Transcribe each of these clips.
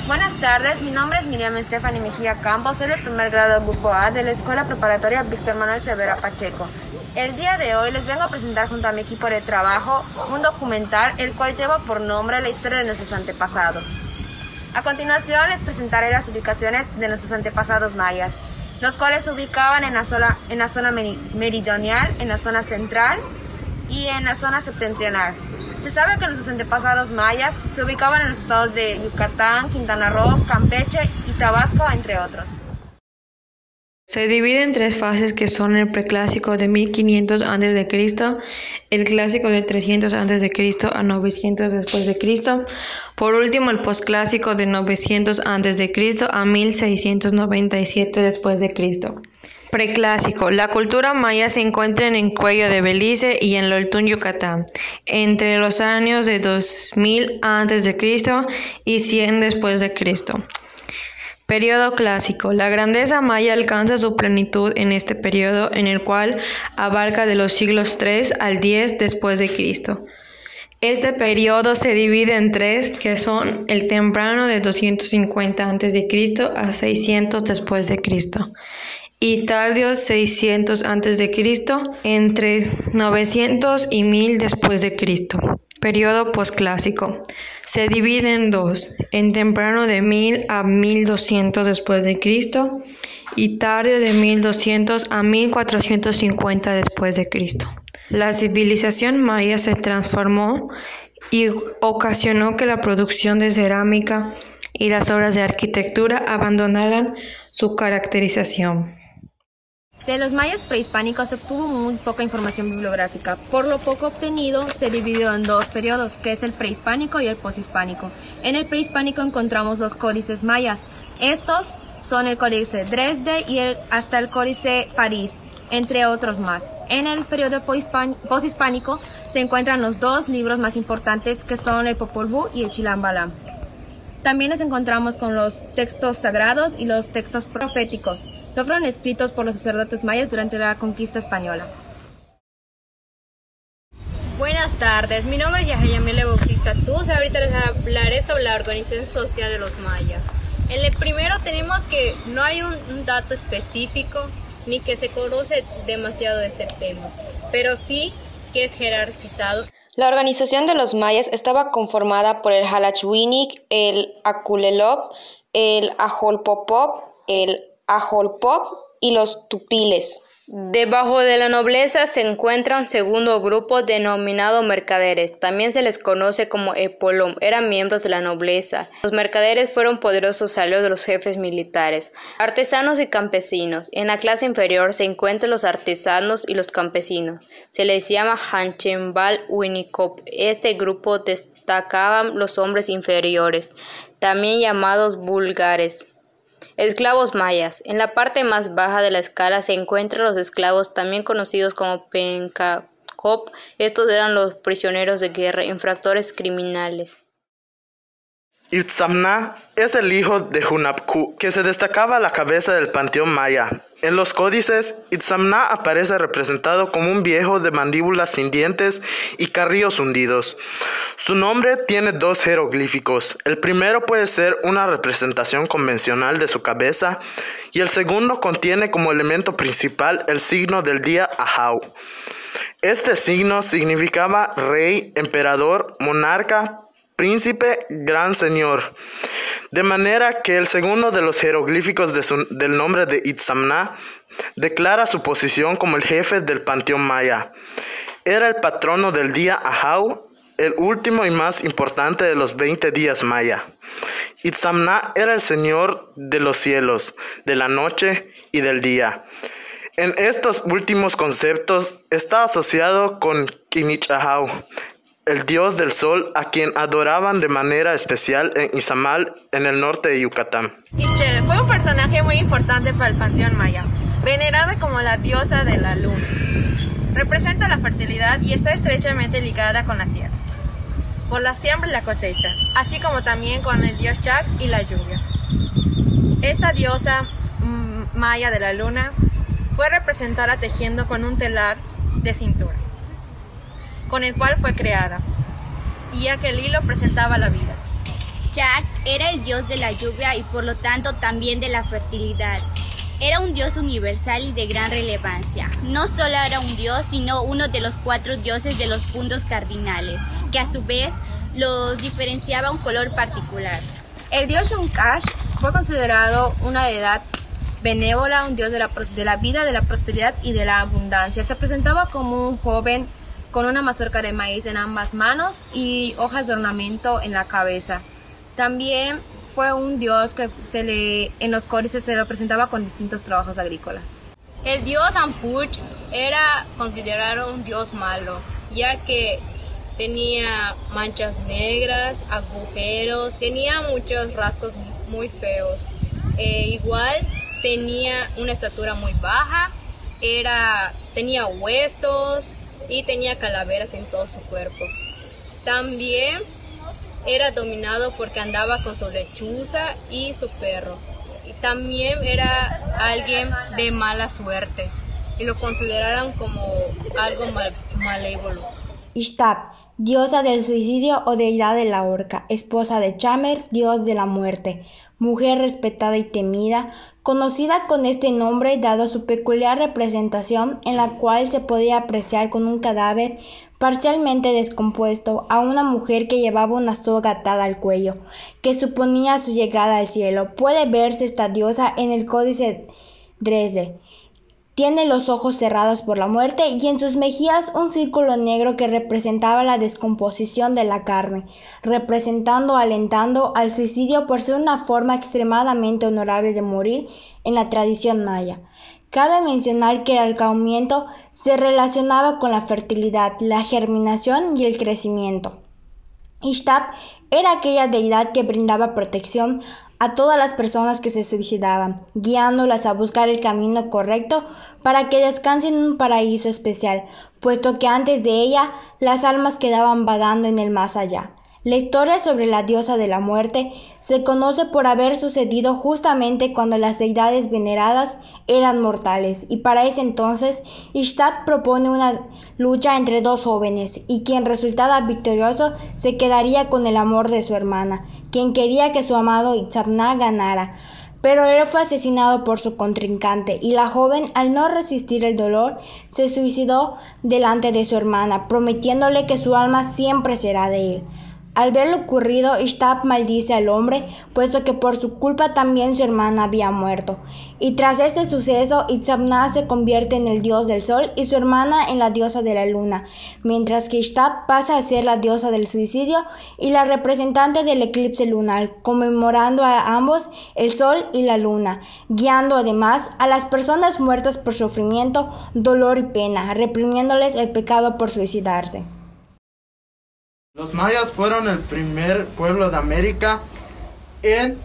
Buenas tardes, mi nombre es Miriam Stephanie Mejía Campos, soy del primer grado Grupo A de la Escuela Preparatoria Víctor Manuel Severa Pacheco. El día de hoy les vengo a presentar junto a mi equipo de trabajo un documental el cual lleva por nombre la historia de nuestros antepasados. A continuación les presentaré las ubicaciones de nuestros antepasados mayas, los cuales se ubicaban en la zona meridional, en la zona central y en la zona septentrional. Se sabe que nuestros antepasados mayas se ubicaban en los estados de Yucatán, Quintana Roo, Campeche y Tabasco, entre otros. Se divide en tres fases que son el preclásico de 1500 a.C., el clásico de 300 a.C. a 900 después de Cristo, por último el posclásico de 900 a.C. a 1697 después de Cristo. Preclásico. La cultura maya se encuentra en el Cuello de Belice y en Loltún, Yucatán, entre los años de 2000 a.C. y 100 después de Cristo. Periodo clásico. La grandeza maya alcanza su plenitud en este periodo, en el cual abarca de los siglos 3 al 10 después de Cristo. Este periodo se divide en tres, que son el temprano de 250 a.C. a 600 después de Cristo. Y tardío 600 a.C. entre 900 y 1000 después de Cristo. Periodo posclásico. Se divide en dos, en temprano de 1000 a 1200 después de Cristo y tardío de 1200 a 1450 después de Cristo. La civilización maya se transformó y ocasionó que la producción de cerámica y las obras de arquitectura abandonaran su caracterización. De los mayas prehispánicos se obtuvo muy poca información bibliográfica. Por lo poco obtenido, se dividió en dos periodos, que es el prehispánico y el poshispánico. En el prehispánico encontramos los códices mayas. Estos son el códice Dresde y hasta el códice París, entre otros más. En el periodo poshispánico se encuentran los dos libros más importantes, que son el Popol Vuh y el Chilam Balam. También nos encontramos con los textos sagrados y los textos proféticos, que fueron escritos por los sacerdotes mayas durante la conquista española. Buenas tardes, mi nombre es Yahayamile Bautista Tuz. Ahorita les hablaré sobre la organización social de los mayas. En el primero tenemos que no hay un dato específico ni que se conoce demasiado de este tema, pero sí que es jerarquizado. La organización de los mayas estaba conformada por el Halachwinik, el Aculelop, el Ajolpopop, el Ajolpop y los tupiles. Debajo de la nobleza se encuentra un segundo grupo denominado mercaderes. También se les conoce como epolom. Eran miembros de la nobleza. Los mercaderes fueron poderosos aliados de los jefes militares. Artesanos y campesinos. En la clase inferior se encuentran los artesanos y los campesinos. Se les llama Hanchembal Winikop. Este grupo destacaban los hombres inferiores, también llamados vulgares. Esclavos mayas. En la parte más baja de la escala se encuentran los esclavos, también conocidos como Pencacop. Estos eran los prisioneros de guerra, infractores criminales. Itzamna es el hijo de Hunapku, que se destacaba a la cabeza del panteón maya. En los códices, Itzamna aparece representado como un viejo de mandíbulas sin dientes y carrillos hundidos. Su nombre tiene dos jeroglíficos. El primero puede ser una representación convencional de su cabeza y el segundo contiene como elemento principal el signo del día Ahau. Este signo significaba rey, emperador, monarca, príncipe, gran señor. De manera que el segundo de los jeroglíficos del nombre de Itzamna declara su posición como el jefe del panteón maya. Era el patrono del día Ahau, el último y más importante de los 20 días maya. Itzamna era el señor de los cielos, de la noche y del día. En estos últimos conceptos está asociado con Kinichahau, el dios del sol, a quien adoraban de manera especial en Izamal, en el norte de Yucatán. Ixchel fue un personaje muy importante para el panteón maya, venerada como la diosa de la luna. Representa la fertilidad y está estrechamente ligada con la tierra, por la siembra y la cosecha, así como también con el dios Chac y la lluvia. Esta diosa maya de la luna fue representada tejiendo con un telar de cintura, con el cual fue creada, y ya que el hilo presentaba la vida. Jack era el dios de la lluvia y por lo tanto también de la fertilidad. Era un dios universal y de gran relevancia. No solo era un dios, sino uno de los 4 dioses de los puntos cardinales, que a su vez los diferenciaba un color particular. El dios Shunkash fue considerado una deidad benévola, un dios de la vida, de la prosperidad y de la abundancia. Se presentaba como un joven con una mazorca de maíz en ambas manos y hojas de ornamento en la cabeza. También fue un dios que en los códices se representaba con distintos trabajos agrícolas. El dios Ampur era considerado un dios malo, ya que tenía manchas negras, agujeros, tenía muchos rasgos muy feos. Igual tenía una estatura muy baja, tenía huesos y tenía calaveras en todo su cuerpo. También era dominado porque andaba con su lechuza y su perro. Y también era alguien de mala suerte y lo consideraron como algo malévolo. Ishtar, diosa del suicidio o deidad de la horca, esposa de Chamer, dios de la muerte, mujer respetada y temida, conocida con este nombre dado su peculiar representación en la cual se podía apreciar con un cadáver parcialmente descompuesto a una mujer que llevaba una soga atada al cuello, que suponía su llegada al cielo. Puede verse esta diosa en el Códice Dresde. Tiene los ojos cerrados por la muerte y en sus mejillas un círculo negro que representaba la descomposición de la carne, alentando al suicidio por ser una forma extremadamente honorable de morir en la tradición maya. Cabe mencionar que el ahorcamiento se relacionaba con la fertilidad, la germinación y el crecimiento. Ishtar era aquella deidad que brindaba protección a todas las personas que se suicidaban, guiándolas a buscar el camino correcto para que descansen en un paraíso especial, puesto que antes de ella las almas quedaban vagando en el más allá. La historia sobre la diosa de la muerte se conoce por haber sucedido justamente cuando las deidades veneradas eran mortales, y para ese entonces Ishtar propone una lucha entre 2 jóvenes, y quien resultara victorioso se quedaría con el amor de su hermana, quien quería que su amado Itzamna ganara. Pero él fue asesinado por su contrincante, y la joven, al no resistir el dolor, se suicidó delante de su hermana, prometiéndole que su alma siempre será de él. Al ver lo ocurrido, Ishtar maldice al hombre, puesto que por su culpa también su hermana había muerto. Y tras este suceso, Itzamna se convierte en el dios del sol y su hermana en la diosa de la luna, mientras que Ishtar pasa a ser la diosa del suicidio y la representante del eclipse lunar, conmemorando a ambos, el sol y la luna, guiando además a las personas muertas por sufrimiento, dolor y pena, reprimiéndoles el pecado por suicidarse. Los mayas fueron el primer pueblo de América en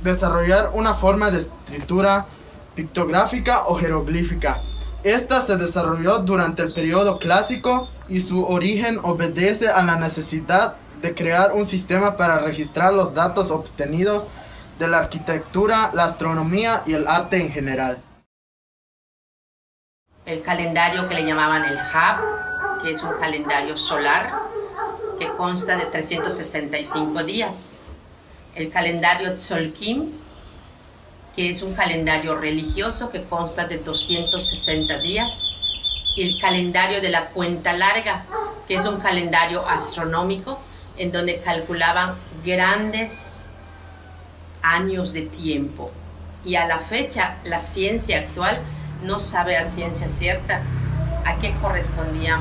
desarrollar una forma de escritura pictográfica o jeroglífica. Esta se desarrolló durante el periodo clásico y su origen obedece a la necesidad de crear un sistema para registrar los datos obtenidos de la arquitectura, la astronomía y el arte en general. El calendario que le llamaban el Hab, que es un calendario solar, que consta de 365 días. El calendario Tzolk'in, que es un calendario religioso que consta de 260 días. Y el calendario de la cuenta larga, que es un calendario astronómico en donde calculaban grandes años de tiempo. Y a la fecha, la ciencia actual no sabe a ciencia cierta a qué correspondían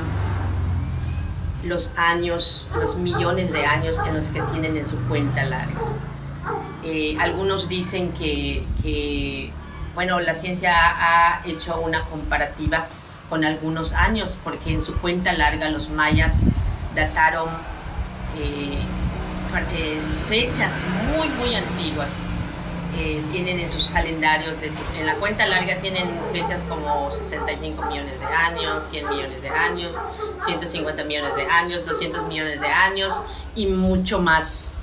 los años, los millones de años en los que tienen en su cuenta larga. Algunos dicen que la ciencia ha hecho una comparativa con algunos años, porque en su cuenta larga los mayas dataron fechas muy antiguas. Tienen en sus calendarios, en la cuenta larga tienen fechas como 65 millones de años, 100 millones de años, 150 millones de años, 200 millones de años y mucho más.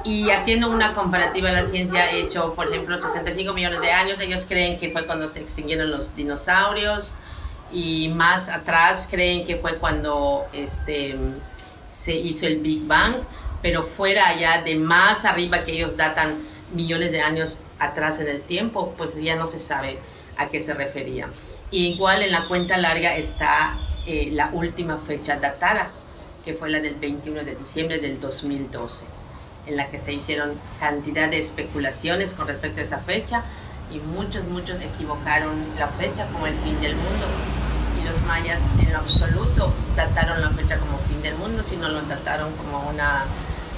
Y haciendo una comparativa, la ciencia ha hecho, por ejemplo, 65 millones de años, ellos creen que fue cuando se extinguieron los dinosaurios, y más atrás creen que fue cuando se hizo el Big Bang. pero fuera allá de más arriba, que ellos datan millones de años atrás en el tiempo, pues ya no se sabe a qué se refería. Y igual en la cuenta larga está la última fecha datada, que fue la del 21 de diciembre del 2012, en la que se hicieron cantidad de especulaciones con respecto a esa fecha, y muchos equivocaron la fecha como el fin del mundo. Y los mayas en lo absoluto dataron la fecha como fin del mundo, sino lo dataron como una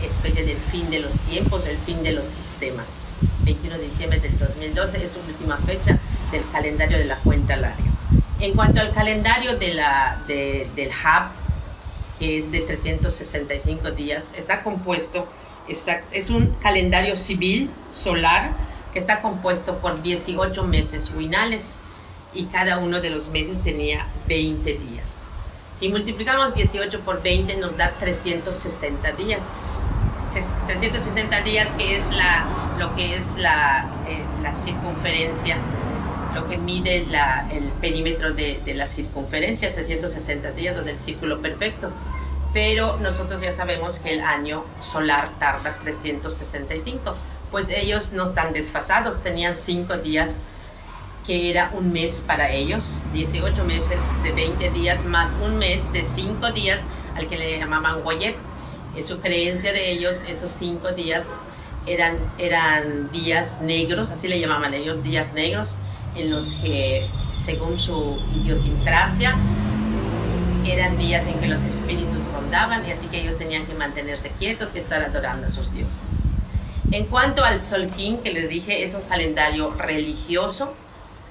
especie del fin de los tiempos, el fin de los sistemas. 21 de diciembre del 2012 es su última fecha del calendario de la cuenta larga. En cuanto al calendario del Hab, que es de 365 días, está compuesto, es un calendario civil solar que está compuesto por 18 meses lunares, y cada uno de los meses tenía 20 días. Si multiplicamos 18 por 20 nos da 360 días. 360 días, que es lo que es la circunferencia, lo que mide el perímetro de la circunferencia, 360 días, o del círculo perfecto. Pero nosotros ya sabemos que el año solar tarda 365, pues ellos no están desfasados, tenían 5 días, que era un mes para ellos, 18 meses de 20 días más un mes de 5 días, al que le llamaban Goyeb. En su creencia de ellos, estos 5 días eran días negros, así le llamaban ellos, días negros, en los que, según su idiosincrasia, eran días en que los espíritus rondaban, y así que ellos tenían que mantenerse quietos y estar adorando a sus dioses. En cuanto al Tzolk'in, que les dije, es un calendario religioso.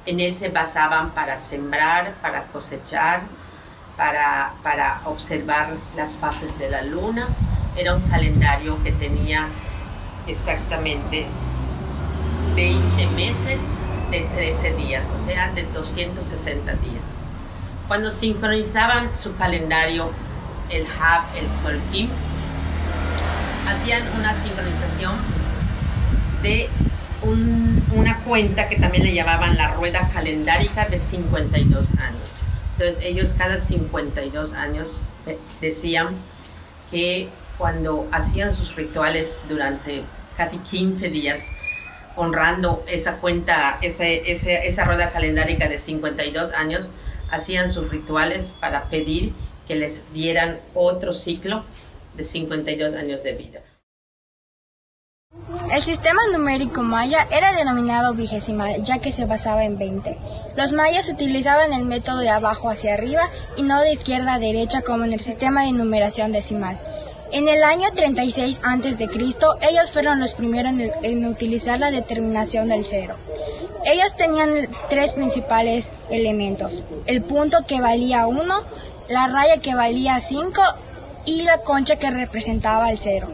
En él se basaban para sembrar, para cosechar, para observar las fases de la luna. Era un calendario que tenía exactamente 20 meses de 13 días, o sea, de 260 días. Cuando sincronizaban su calendario, el Hab, el Tzolk'in, hacían una sincronización de una cuenta que también le llamaban la rueda calendárica de 52 años. Entonces ellos cada 52 años decían que cuando hacían sus rituales durante casi 15 días, honrando esa cuenta, esa rueda calendárica de 52 años, hacían sus rituales para pedir que les dieran otro ciclo de 52 años de vida. El sistema numérico maya era denominado vigesimal, ya que se basaba en 20. Los mayas utilizaban el método de abajo hacia arriba y no de izquierda a derecha como en el sistema de numeración decimal. En el año 36 a.C., ellos fueron los primeros en utilizar la determinación del cero. Ellos tenían 3 principales elementos: el punto, que valía 1, la raya, que valía 5, y la concha, que representaba el 0.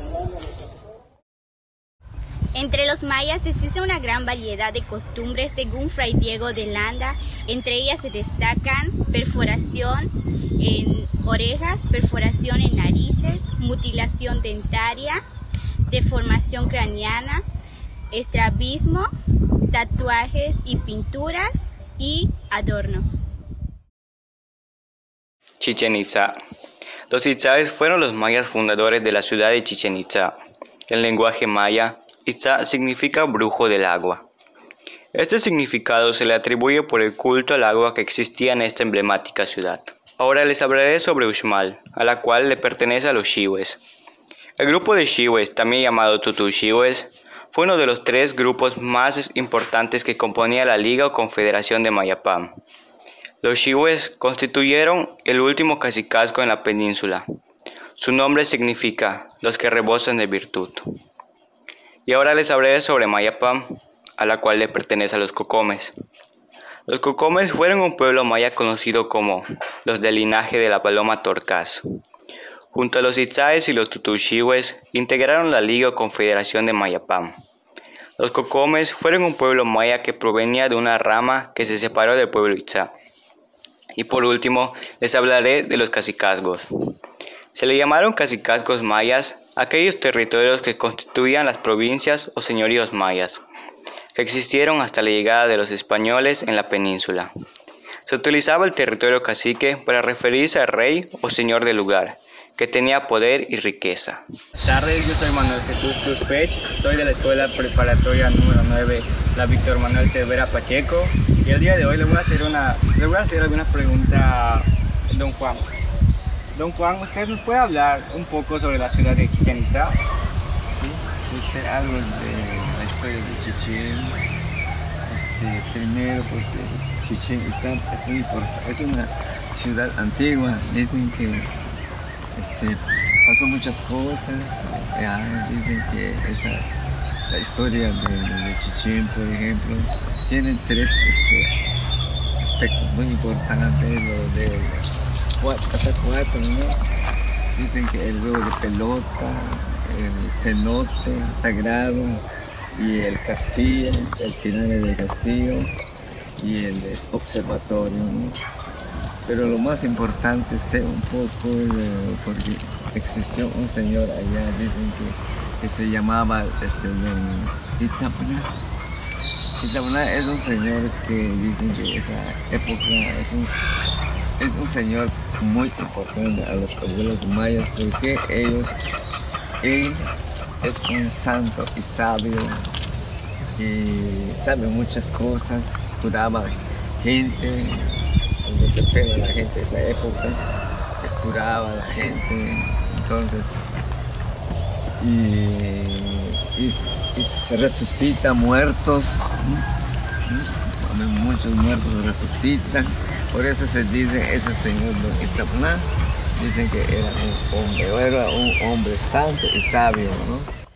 Entre los mayas existe una gran variedad de costumbres según Fray Diego de Landa. Entre ellas se destacan perforación en orejas, perforación en narices, mutilación dentaria, deformación craneana, estrabismo, tatuajes y pinturas y adornos. Chichén Itzá. Los Itzáes fueron los mayas fundadores de la ciudad de Chichén Itzá. En lenguaje maya, Itzá significa brujo del agua. Este significado se le atribuye por el culto al agua que existía en esta emblemática ciudad. Ahora les hablaré sobre Uxmal, a la cual le pertenece a los Xiwes. El grupo de Xiwes, también llamado Tutu-Xiwes, fue uno de los 3 grupos más importantes que componía la Liga o Confederación de Mayapam. Los Xiwes constituyeron el último cacicazgo en la península. Su nombre significa los que rebosan de virtud. Y ahora les hablaré sobre Mayapam, a la cual le pertenece a los Cocomes. Los Cocomes fueron un pueblo maya conocido como los del linaje de la paloma torcaz. Junto a los Itzáes y los Tutu-Xiwes integraron la Liga o Confederación de Mayapam. Los Cocomes fueron un pueblo maya que provenía de una rama que se separó del pueblo Itzá. Y por último, les hablaré de los cacicazgos. Se le llamaron cacicazgos mayas a aquellos territorios que constituían las provincias o señoríos mayas, que existieron hasta la llegada de los españoles en la península. Se utilizaba el territorio cacique para referirse al rey o señor del lugar, que tenía poder y riqueza. Buenas tardes, yo soy Manuel Jesús Tuspech, soy de la Escuela Preparatoria número 9, la Víctor Manuel Cervera Pacheco, y el día de hoy le voy a hacer algunas preguntas a Don Juan. Don Juan, ¿usted nos puede hablar un poco sobre la ciudad de Chichén Itzá? Sí, algo de la historia de Chichén. Primero, pues Chichén Itzá es muy importante, es una ciudad antigua. Dicen que pasó muchas cosas. Dicen que la historia de Chichén, por ejemplo, tiene tres aspectos muy importantes. Lo de hasta cuatro, ¿no? Dicen que el juego de pelota, el cenote sagrado, y el castillo, el pinar del castillo y el observatorio, ¿no? Pero lo más importante es un poco porque existió un señor allá, dicen que se llamaba Itzapna. Itzapna es un señor que dicen que esa época es un señor muy importante a los abuelos mayas, porque él es un santo y sabio, y sabe muchas cosas, curaba gente, cuando se pega la gente de esa época, se curaba la gente, entonces, y se resucita muertos, muchos muertos resucitan, por eso se dice ese señor Don Itzapna. Dicen que era un hombre santo y sabio, ¿no?